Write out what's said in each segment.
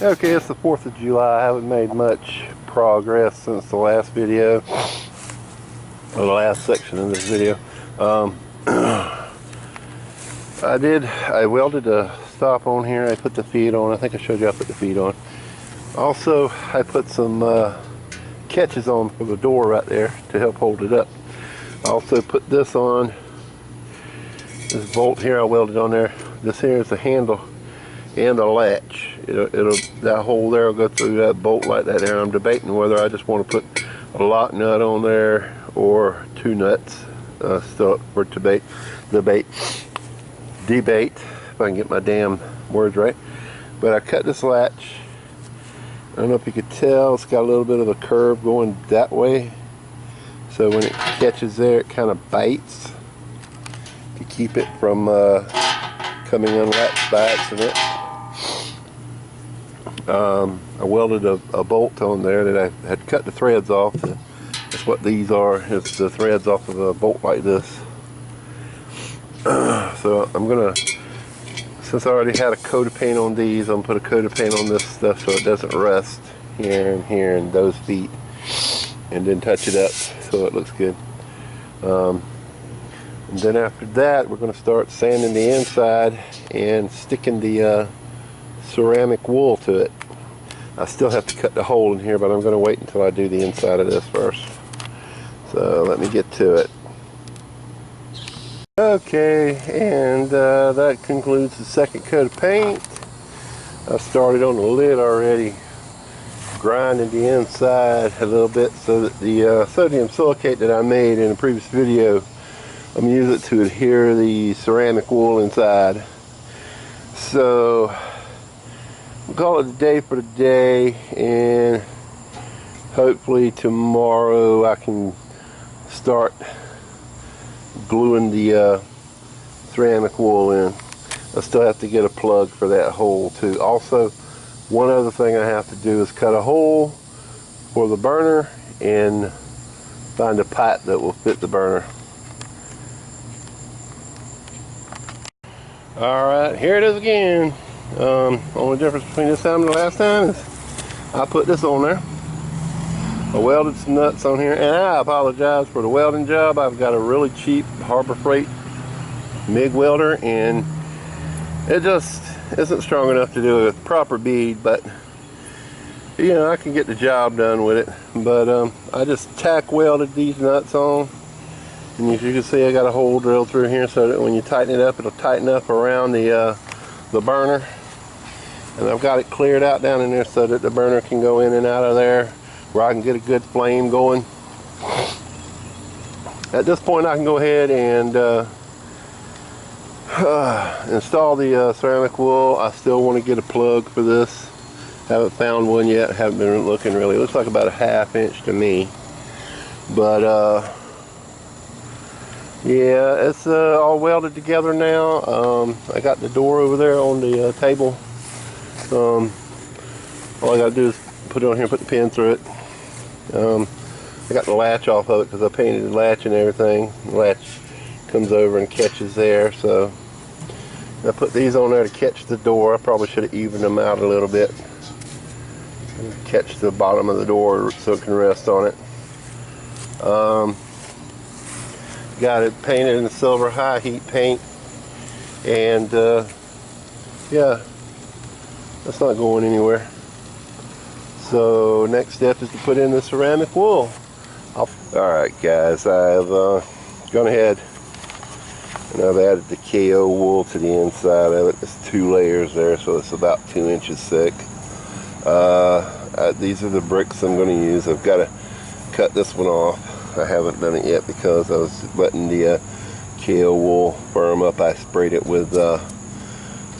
Okay, it's the 4th of July. I haven't made much progress since the last video, or the last section of this video. I welded a stop on here. I put the feed on. I think I showed you I put the feed on. Also, I put some catches on for the door right there to help hold it up. I also put this on. This bolt here I welded on there. This here is the handle and the latch. That hole there will go through that bolt like that there. I'm debating whether I just want to put a lock nut on there or 2 nuts. Still for debate, if I can get my damn words right. But I cut this latch. I don't know if you could tell, it's got a little bit of a curve going that way. So when it catches there, it kind of bites to keep it from coming unlatched by accident. I welded a bolt on there that I had cut the threads off. That's what these are. It's the threads off of a bolt like this. So I'm gonna, since I already had a coat of paint on these, I'm gonna put a coat of paint on this stuff so it doesn't rust here and those feet, and then touch it up so it looks good. And then after that, we're going to start sanding the inside and sticking the ceramic wool to it. I still have to cut the hole in here, but I'm going to wait until I do the inside of this first. So let me get to it. Okay, and that concludes the second coat of paint. I started on the lid already, grinding the inside a little bit so that the sodium silicate that I made in a previous video, I'm going to use it to adhere the ceramic wool inside. So we'll call it a day for today, and hopefully tomorrow I can start gluing the ceramic wool in. I still have to get a plug for that hole too. Also, one other thing I have to do is cut a hole for the burner and find a pipe that will fit the burner. Alright, here it is again. Only difference between this time and the last time is I put this on there. I welded some nuts on here, and I apologize for the welding job. I've got a really cheap Harbor Freight MIG welder, and it just isn't strong enough to do a proper bead, but you know, I can get the job done with it. But I just tack welded these nuts on. And as you can see, I got a hole drilled through here so that when you tighten it up, it'll tighten up around the burner. And I've got it cleared out down in there so that the burner can go in and out of there, where I can get a good flame going. At this point, I can go ahead and install the ceramic wool. I still want to get a plug for this. Haven't found one yet. Haven't been looking really. It looks like about a 1/2 inch to me. But yeah, it's all welded together now. I got the door over there on the table. All I gotta do is put it on here and put the pin through it. I got the latch off of it because I painted the latch and everything. The latch comes over and catches there, so I put these on there to catch the door. I probably should have evened them out a little bit. Catch the bottom of the door so it can rest on it. Got it painted in the silver high heat paint, and yeah, that's not going anywhere. So next step is to put in the ceramic wool. Alright guys, I've gone ahead and I've added the KO wool to the inside of it. There's 2 layers there, so it's about 2 inches thick. These are the bricks I'm going to use. I've got to cut this one off. I haven't done it yet because I was letting the KO wool firm up. I sprayed it with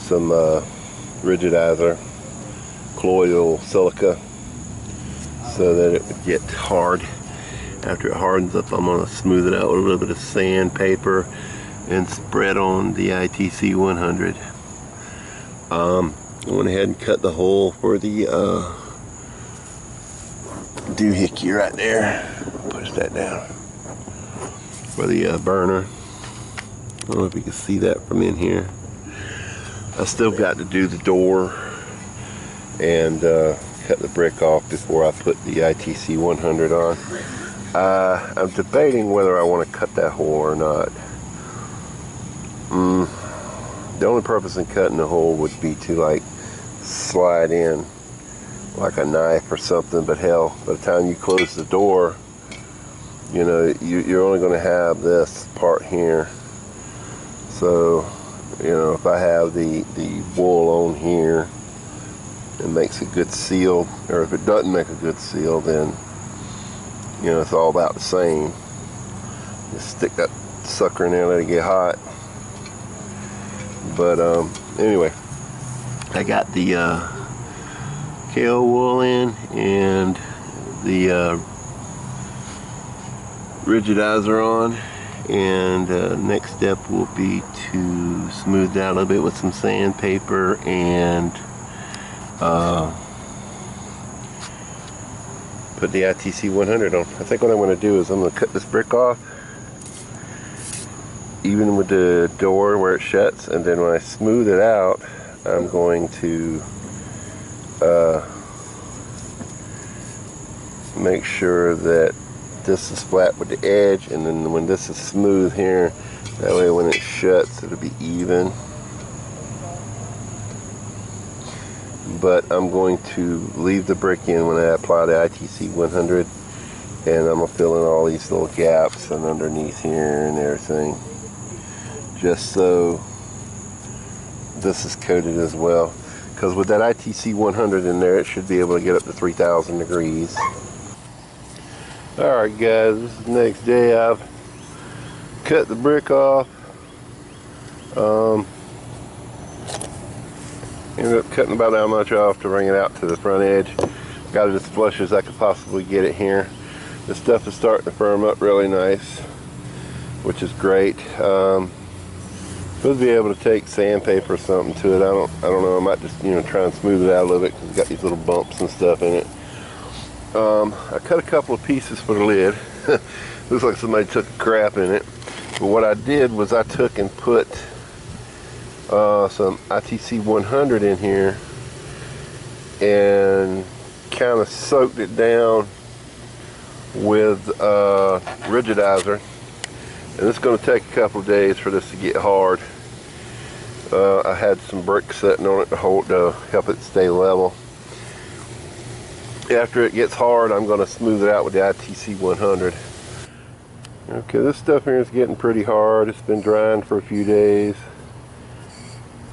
some rigidizer, colloidal silica, so that it would get hard. After it hardens up, I'm going to smooth it out with a little bit of sandpaper and spread on the ITC 100. I went ahead and cut the hole for the doohickey right there. Push that down for the burner. I don't know if you can see that from in here. I still got to do the door and cut the brick off before I put the ITC 100 on. I'm debating whether I want to cut that hole or not. The only purpose in cutting the hole would be to like slide in like a knife or something, but hell, by the time you close the door, you know, you're only going to have this part here. So, you know, if I have the wool on here, it makes a good seal, or if it doesn't make a good seal, then, you know, it's all about the same. Just stick that sucker in there, let it get hot. But anyway, I got the KO wool in and the rigidizer on, and next step will be to smooth that a little bit with some sandpaper and put the ITC 100 on. I think what I'm going to do is I'm going to cut this brick off, even with the door where it shuts, and then when I smooth it out, I'm going to make sure that this is flat with the edge, and then when this is smooth here, that way when it shuts it'll be even. But I'm going to leave the brick in when I apply the ITC 100, and I'm going to fill in all these little gaps and underneath here and everything, just so this is coated as well, because with that ITC 100 in there, it should be able to get up to 3,000 degrees. Alright guys, this is the next day. I've cut the brick off. Ended up cutting about that much off to bring it out to the front edge. Got it as flush as I could possibly get it here. This stuff is starting to firm up really nice, which is great. Supposed to be able to take sandpaper or something to it. I don't know. I might just, you know, try and smooth it out a little bit because it's got these little bumps and stuff in it. I cut a couple of pieces for the lid. Looks like somebody took a crap in it. But what I did was I took and put some ITC 100 in here and kind of soaked it down with rigidizer. And it's going to take a couple of days for this to get hard. I had some bricks sitting on it to help it stay level. After it gets hard, I'm going to smooth it out with the ITC 100. Okay, this stuff here is getting pretty hard. It's been drying for a few days.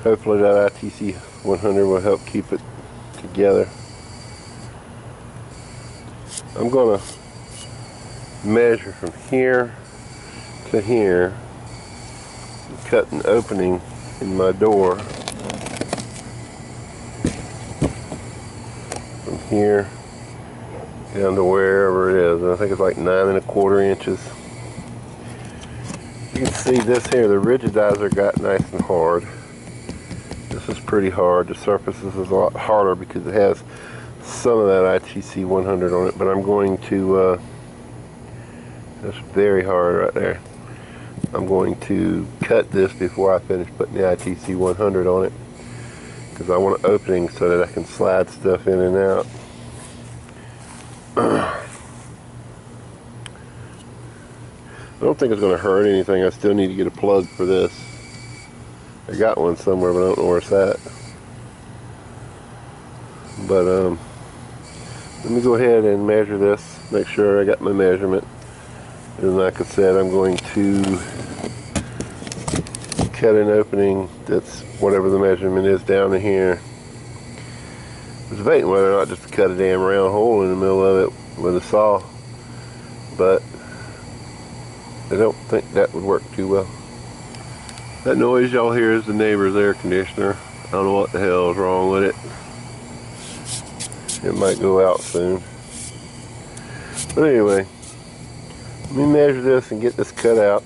Hopefully that ITC 100 will help keep it together. I'm going to measure from here to here, cut an opening in my door from here down to wherever it is. I think it's like 9 1/4 inches. You can see this here, the rigidizer got nice and hard. This is pretty hard. The surface is a lot harder because it has some of that ITC 100 on it, but I'm going to, that's very hard right there. I'm going to cut this before I finish putting the ITC 100 on it, because I want an opening so that I can slide stuff in and out. I don't think it's going to hurt anything. I still need to get a plug for this. I got one somewhere, but I don't know where it's at. But let me go ahead and measure this, make sure I got my measurement. And like I said, I'm going to cut an opening that's whatever the measurement is down in here. I was debating whether or not just to cut a damn round hole in the middle of it with a saw, but I don't think that would work too well. That noise y'all hear is the neighbor's air conditioner. I don't know what the hell is wrong with it. It might go out soon. But anyway, let me measure this and get this cut out.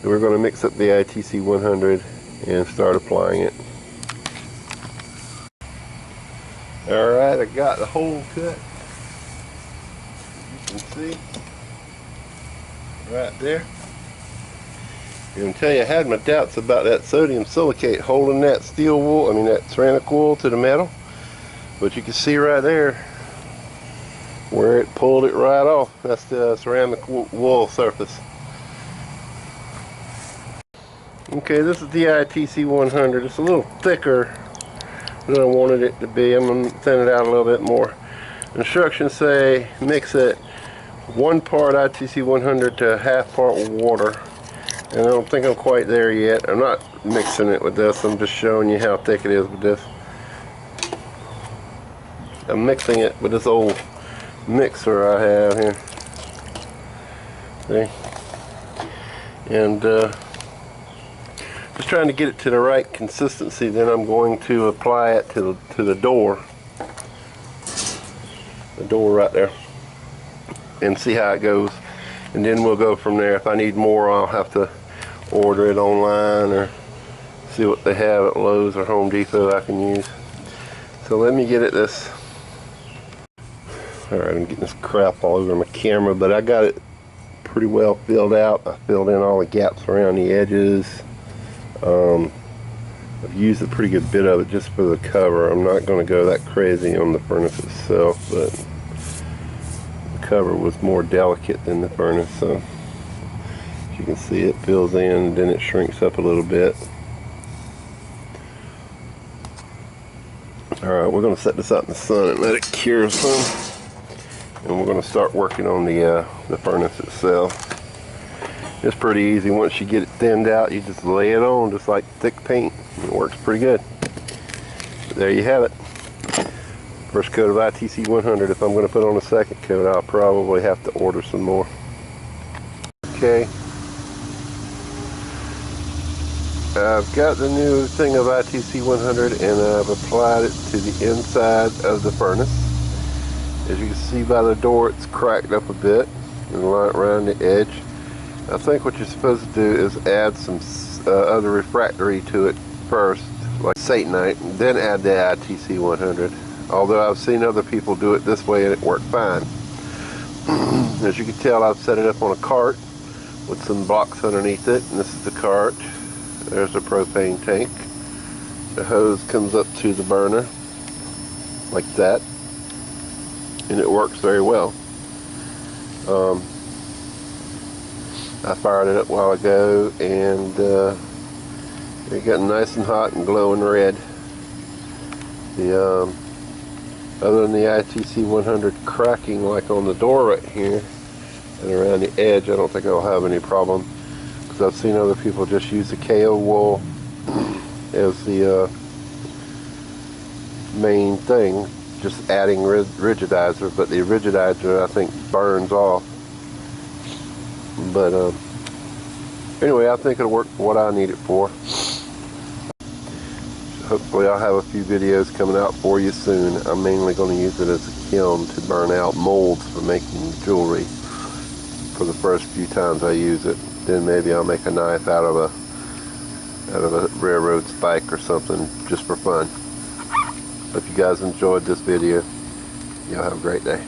And we're going to mix up the ITC 100 and start applying it. Alright, I got the hole cut. You can see right there. And tell you, I had my doubts about that sodium silicate holding that steel wool, that ceramic wool to the metal. But you can see right there where it pulled it right off. That's the ceramic wool surface. Okay, this is the ITC 100. It's a little thicker than I wanted it to be. I'm going to thin it out a little bit more. Instructions say mix it 1 part ITC 100 to 1/2 part water. And I don't think I'm quite there yet. I'm not mixing it with this. I'm just showing you how thick it is with this. I'm mixing it with this old mixer I have here. See? And just trying to get it to the right consistency. Then I'm going to apply it to the door. The door right there. And see how it goes. And then we'll go from there. If I need more, I'll have to order it online or see what they have at Lowe's or Home Depot I can use. So let me get at this. Alright, I'm getting this crap all over my camera, but I got it pretty well filled out. I filled in all the gaps around the edges. I've used a pretty good bit of it just for the cover. I'm not going to go that crazy on the furnace itself, but the cover was more delicate than the furnace. So as you can see, it fills in and then it shrinks up a little bit. Alright, we're going to set this out in the sun and let it cure some. And we're going to start working on the furnace itself. It's pretty easy. Once you get it thinned out, you just lay it on just like thick paint. It works pretty good. But there you have it. First coat of ITC 100. If I'm going to put on a second coat, I'll probably have to order some more. Okay. I've got the new thing of ITC 100 and I've applied it to the inside of the furnace. As you can see by the door, it's cracked up a bit and around the edge. I think what you're supposed to do is add some other refractory to it first, like Satanite, and then add the ITC 100. Although I've seen other people do it this way and it worked fine. As you can tell, I've set it up on a cart with some blocks underneath it, and this is the cart. There's the propane tank. The hose comes up to the burner like that, and it works very well. I fired it up a while ago, and it got nice and hot and glowing red. The other than the ITC 100 cracking like on the door right here and around the edge, I don't think I'll have any problem, because I've seen other people just use the KO wool as the main thing, just adding rigidizer, but the rigidizer I think burns off. But anyway, I think it'll work for what I need it for. Hopefully I'll have a few videos coming out for you soon. I'm mainly going to use it as a kiln to burn out molds for making jewelry for the first few times I use it. Then maybe I'll make a knife out of a railroad spike or something just for fun. If you guys enjoyed this video, y'all have a great day.